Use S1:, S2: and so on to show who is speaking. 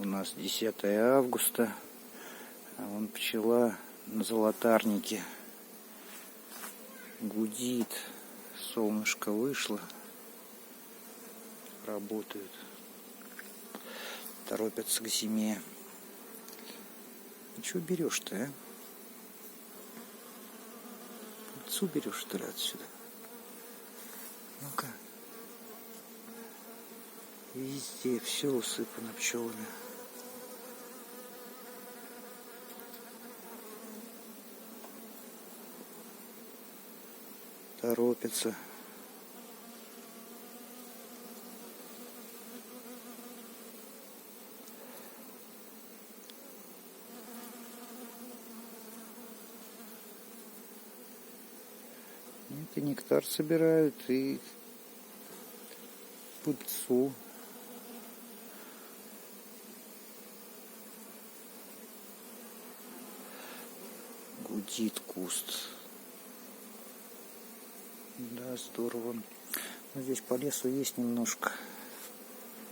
S1: нас 10 августа, а вон пчела на золотарнике гудит, солнышко вышло, работают, торопятся к зиме. Ну что берешь-то, а? Пыльцу берешь, что ли, отсюда? Ну-ка. Везде все усыпано пчелами. Торопятся. Это нектар собирают и пыльцу. Гудит куст. Да, здорово. Но здесь по лесу есть немножко.